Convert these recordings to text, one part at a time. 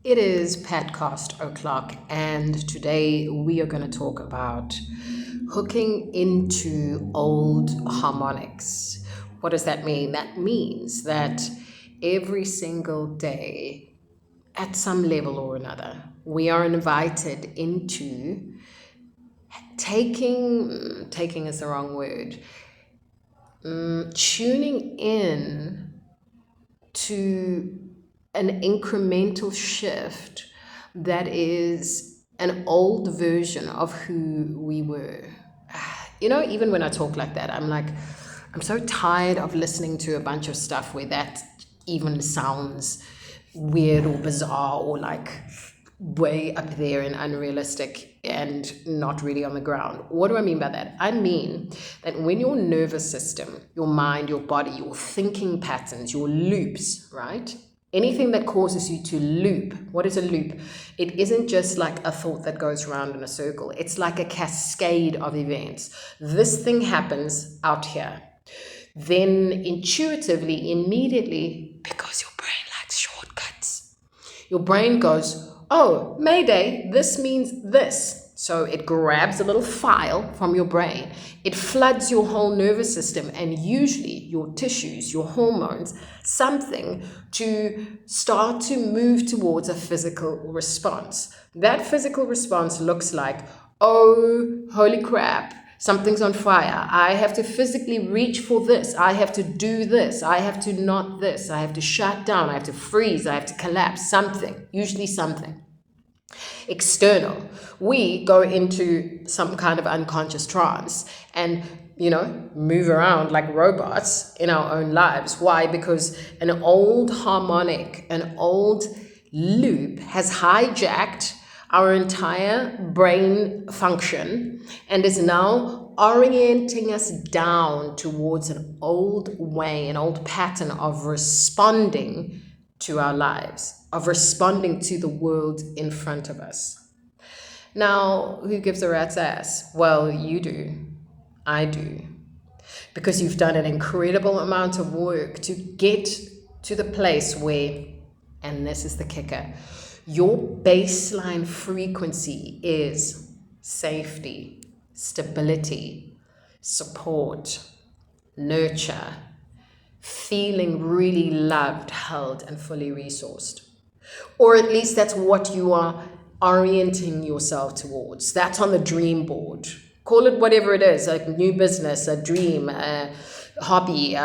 It is Podcast O'Clock, and today we are going to talk about hooking into old harmonics. What does that mean? That means that every single day, at some level or another, we are invited into taking is the wrong word, tuning in to an incremental shift that is an old version of who we were. Even when I talk like that, I'm so tired of listening to a bunch of stuff where that even sounds weird or bizarre or like way up there and unrealistic and not really on the ground. What do I mean by that? I mean that when your nervous system, your mind, your body, your thinking patterns, your loops, right? Anything that causes you to loop. What is a loop? It isn't just like a thought that goes around in a circle. It's like a cascade of events. This thing happens out here. Then intuitively, immediately, because your brain likes shortcuts, your brain goes, oh, Mayday, this means this. So it grabs a little file from your brain. It floods your whole nervous system and usually your tissues, your hormones, something to start to move towards a physical response. That physical response looks like, oh, holy crap, something's on fire. I have to physically reach for this. I have to do this. I have to not this. I have to shut down. I have to freeze. I have to collapse. Something, usually something external. We go into some kind of unconscious trance and move around like robots in our own lives. Why? Because an old harmonic, an old loop has hijacked our entire brain function and is now orienting us down towards an old way, an old pattern of responding to our lives, of responding to the world in front of us. Now, who gives a rat's ass? Well, you do. I do. Because you've done an incredible amount of work to get to the place where, and this is the kicker, your baseline frequency is safety, stability, support, nurture, feeling really loved, held, and fully resourced. Or at least that's what you are orienting yourself towards. That's on the dream board. Call it whatever it is, a new business, a dream, a hobby,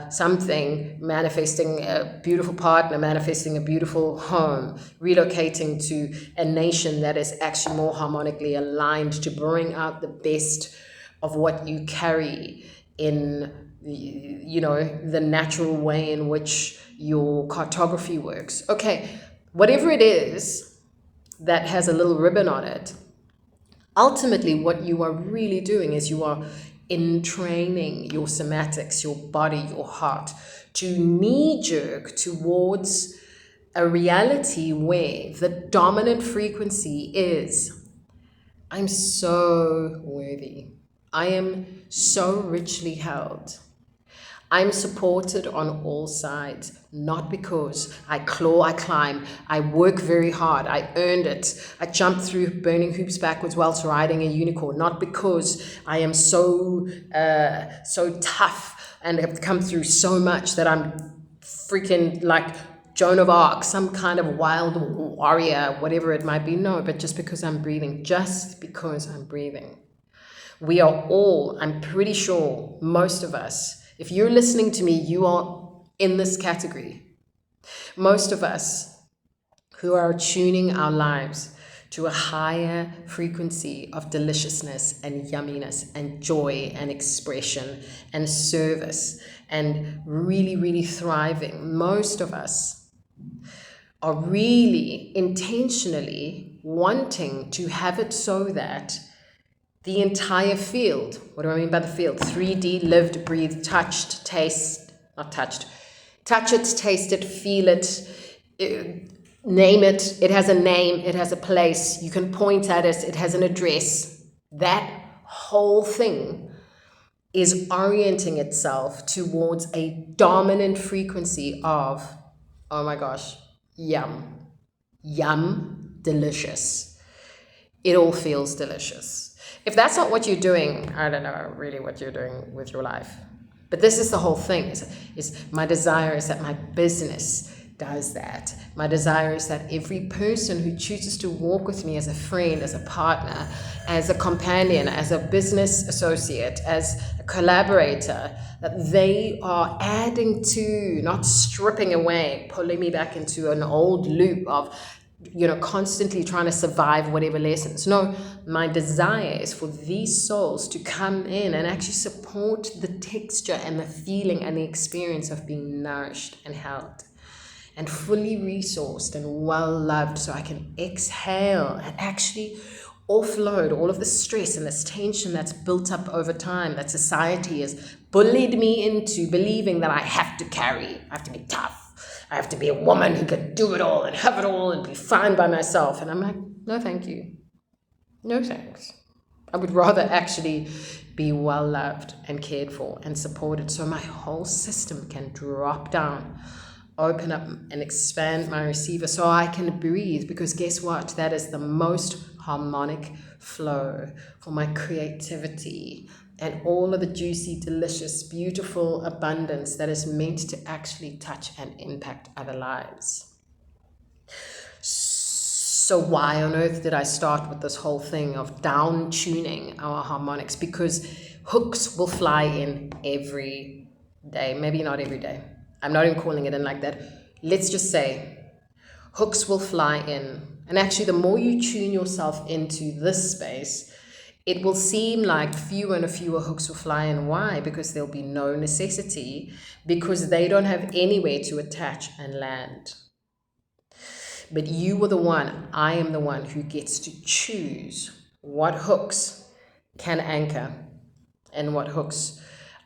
something, manifesting a beautiful partner, manifesting a beautiful home, relocating to a nation that is actually more harmonically aligned to bring out the best of what you carry in the natural way in which your cartography works. Okay, whatever it is that has a little ribbon on it, ultimately what you are really doing is you are entraining your somatics, your body, your heart to knee-jerk towards a reality where the dominant frequency is, I'm so worthy. I am so richly held. I'm supported on all sides, not because I claw, I climb, I work very hard, I earned it, I jumped through burning hoops backwards whilst riding a unicorn, not because I am so tough and have come through so much that I'm freaking like Joan of Arc, some kind of wild warrior, whatever it might be. No, but just because I'm breathing, just because I'm breathing. We are all, I'm pretty sure, most of us, if you're listening to me, you are in this category. Most of us who are tuning our lives to a higher frequency of deliciousness and yumminess and joy and expression and service and really, really thriving. Most of us are really intentionally wanting to have it so that the entire field, what do I mean by the field? 3D, lived, breathed, touched, taste, not touched, touch it, taste it, feel it, name it. It has a name, it has a place. You can point at it, it has an address. That whole thing is orienting itself towards a dominant frequency of, oh my gosh, yum. Yum, delicious. It all feels delicious. If that's not what you're doing, I don't know really what you're doing with your life. But this is the whole thing, is my desire is that my business does that. My desire is that every person who chooses to walk with me as a friend, as a partner, as a companion, as a business associate, as a collaborator, that they are adding to, not stripping away, pulling me back into an old loop of, constantly trying to survive whatever lessons. No, my desire is for these souls to come in and actually support the texture and the feeling and the experience of being nourished and held and fully resourced and well loved, so I can exhale and actually offload all of the stress and this tension that's built up over time that society has bullied me into believing that I have to carry. I have to be tough. I have to be a woman who can do it all and have it all and be fine by myself. And I'm like, no, thank you. No, thanks. I would rather actually be well loved and cared for and supported so my whole system can drop down, open up and expand my receiver so I can breathe, because guess what? That is the most harmonic flow for my creativity and all of the juicy, delicious, beautiful abundance that is meant to actually touch and impact other lives. So why on earth did I start with this whole thing of down tuning our harmonics? Because hooks will fly in every day. Maybe not every day. I'm not even calling it in like that. Let's just say hooks will fly in. And actually, the more you tune yourself into this space, it will seem like fewer and fewer hooks will fly in. Why? Because there'll be no necessity, because they don't have anywhere to attach and land. But you are the one, I am the one who gets to choose what hooks can anchor and what hooks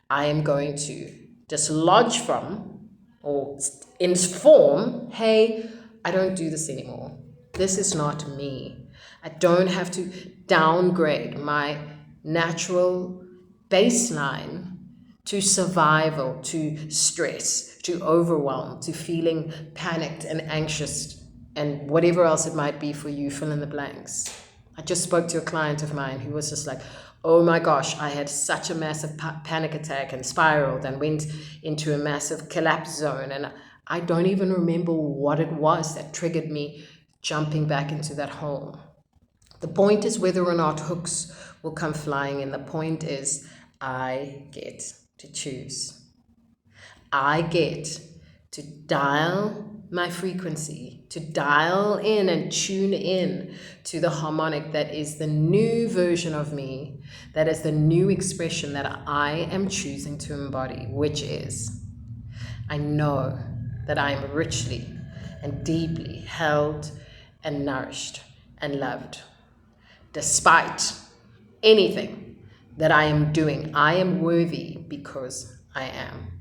I am going to dislodge from or inform, hey, I don't do this anymore. This is not me. I don't have to downgrade my natural baseline to survival, to stress, to overwhelm, to feeling panicked and anxious, and whatever else it might be for you, fill in the blanks. I just spoke to a client of mine who was just like, oh my gosh, I had such a massive panic attack and spiraled and went into a massive collapse zone. And I don't even remember what it was that triggered me jumping back into that hole. The point is whether or not hooks will come flying in. The point is I get to choose. I get to dial my frequency, to dial in and tune in to the harmonic that is the new version of me, that is the new expression that I am choosing to embody, which is, I know that I am richly and deeply held and nourished and loved. Despite anything that I am doing, I am worthy because I am.